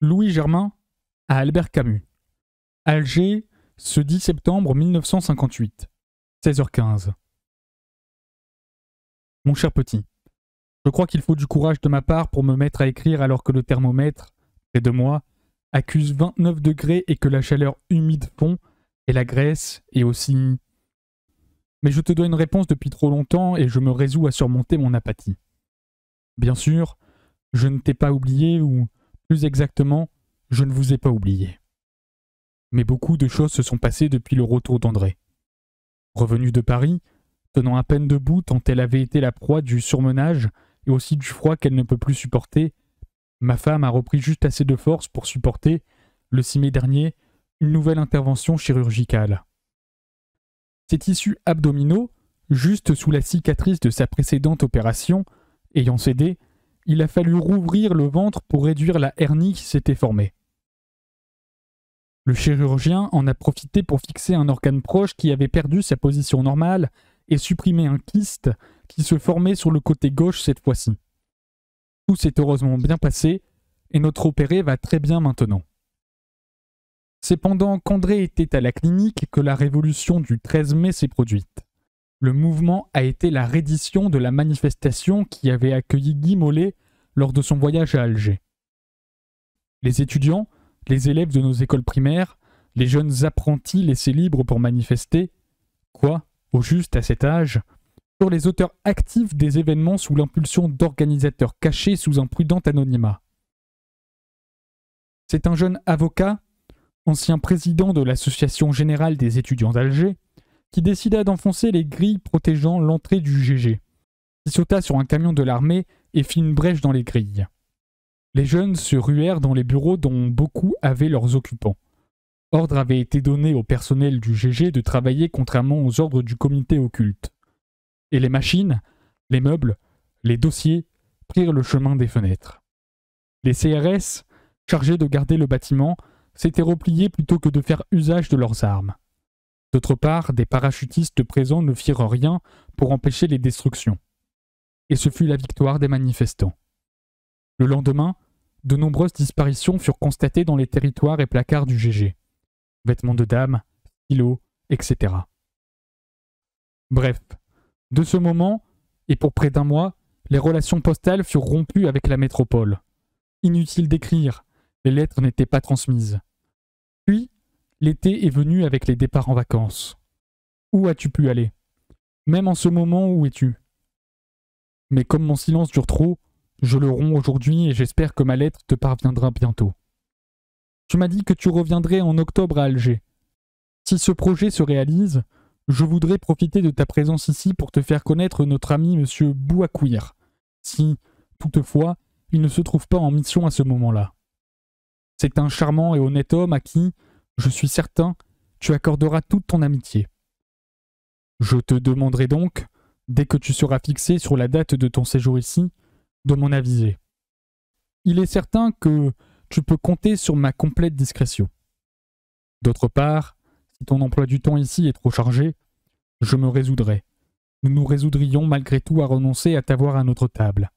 Louis Germain à Albert Camus. Alger, ce 10 septembre 1958, 16h15. Mon cher petit, je crois qu'il faut du courage de ma part pour me mettre à écrire alors que le thermomètre, près de moi, accuse 29 degrés et que la chaleur humide fond, et la graisse, et aussi... Mais je te dois une réponse depuis trop longtemps et je me résous à surmonter mon apathie. Bien sûr, je ne t'ai pas oublié ou, plus exactement, je ne vous ai pas oublié. Mais beaucoup de choses se sont passées depuis le retour d'André. Revenue de Paris, tenant à peine debout tant elle avait été la proie du surmenage et aussi du froid qu'elle ne peut plus supporter, ma femme a repris juste assez de force pour supporter, le 6 mai dernier, une nouvelle intervention chirurgicale. Ses tissus abdominaux, juste sous la cicatrice de sa précédente opération, ayant cédé, il a fallu rouvrir le ventre pour réduire la hernie qui s'était formée. Le chirurgien en a profité pour fixer un organe proche qui avait perdu sa position normale et supprimer un kyste qui se formait sur le côté gauche cette fois-ci. Tout s'est heureusement bien passé et notre opéré va très bien maintenant. C'est pendant qu'André était à la clinique que la révolution du 13 mai s'est produite. Le mouvement a été la reddition de la manifestation qui avait accueilli Guy Mollet lors de son voyage à Alger. Les étudiants, les élèves de nos écoles primaires, les jeunes apprentis laissés libres pour manifester, quoi, au juste à cet âge, furent les auteurs actifs des événements sous l'impulsion d'organisateurs cachés sous un prudent anonymat. C'est un jeune avocat, ancien président de l'Association générale des étudiants d'Alger, qui décida d'enfoncer les grilles protégeant l'entrée du GG, qui sauta sur un camion de l'armée et fit une brèche dans les grilles. Les jeunes se ruèrent dans les bureaux dont beaucoup avaient leurs occupants. Ordre avait été donné au personnel du GG de travailler contrairement aux ordres du comité occulte. Et les machines, les meubles, les dossiers prirent le chemin des fenêtres. Les CRS, chargés de garder le bâtiment, s'étaient repliés plutôt que de faire usage de leurs armes. D'autre part, des parachutistes présents ne firent rien pour empêcher les destructions. Et ce fut la victoire des manifestants. Le lendemain, de nombreuses disparitions furent constatées dans les territoires et placards du GG. Vêtements de dames, stylos, etc. Bref, de ce moment, et pour près d'un mois, les relations postales furent rompues avec la métropole. Inutile d'écrire, les lettres n'étaient pas transmises. Puis, l'été est venu avec les départs en vacances. Où as-tu pu aller? Même en ce moment, où es-tu? Mais comme mon silence dure trop, je le romps aujourd'hui et j'espère que ma lettre te parviendra bientôt. Tu m'as dit que tu reviendrais en octobre à Alger. Si ce projet se réalise, je voudrais profiter de ta présence ici pour te faire connaître notre ami M. Bouakwir, si, toutefois, il ne se trouve pas en mission à ce moment-là. C'est un charmant et honnête homme à qui, je suis certain, tu accorderas toute ton amitié. Je te demanderai donc, dès que tu seras fixé sur la date de ton séjour ici, de m'en aviser. Il est certain que tu peux compter sur ma complète discrétion. D'autre part, si ton emploi du temps ici est trop chargé, je me résoudrai. Nous nous résoudrions malgré tout à renoncer à t'avoir à notre table.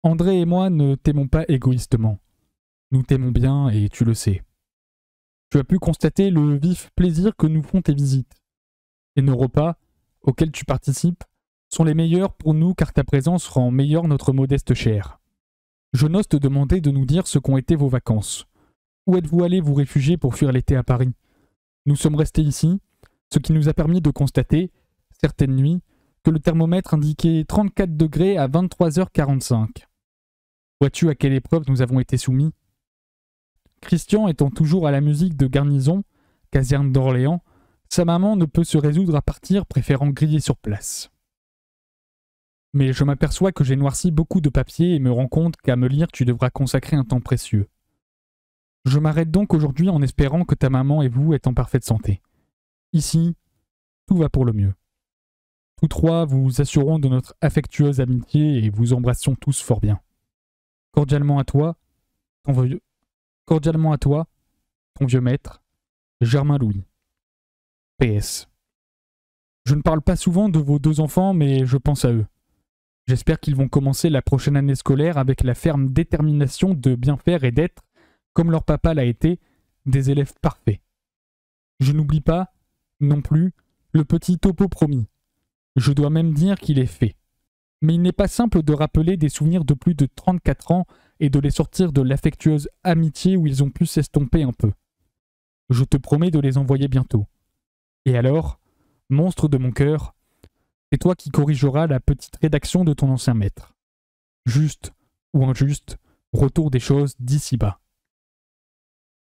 André et moi ne t'aimons pas égoïstement. Nous t'aimons bien et tu le sais. Tu as pu constater le vif plaisir que nous font tes visites. Et nos repas, auxquels tu participes, sont les meilleurs pour nous car ta présence rend meilleure notre modeste chair. Je n'ose te demander de nous dire ce qu'ont été vos vacances. Où êtes-vous allés vous réfugier pour fuir l'été à Paris? Nous sommes restés ici, ce qui nous a permis de constater, certaines nuits, que le thermomètre indiquait 34 degrés à 23h45. Vois-tu à quelle épreuve nous avons été soumis? Christian étant toujours à la musique de garnison, caserne d'Orléans, sa maman ne peut se résoudre à partir, préférant griller sur place. Mais je m'aperçois que j'ai noirci beaucoup de papiers et me rends compte qu'à me lire tu devras consacrer un temps précieux. Je m'arrête donc aujourd'hui en espérant que ta maman et vous êtes en parfaite santé. Ici, tout va pour le mieux. Tous trois vous assurons de notre affectueuse amitié et vous embrassons tous fort bien. Cordialement à toi, ton vieux maître, Germain Louis. PS. Je ne parle pas souvent de vos deux enfants, mais je pense à eux. J'espère qu'ils vont commencer la prochaine année scolaire avec la ferme détermination de bien faire et d'être, comme leur papa l'a été, des élèves parfaits. Je n'oublie pas, non plus, le petit topo promis. Je dois même dire qu'il est fait. Mais il n'est pas simple de rappeler des souvenirs de plus de 34 ans et de les sortir de l'affectueuse amitié où ils ont pu s'estomper un peu. Je te promets de les envoyer bientôt. Et alors, monstre de mon cœur, c'est toi qui corrigeras la petite rédaction de ton ancien maître. Juste ou injuste, retour des choses d'ici bas.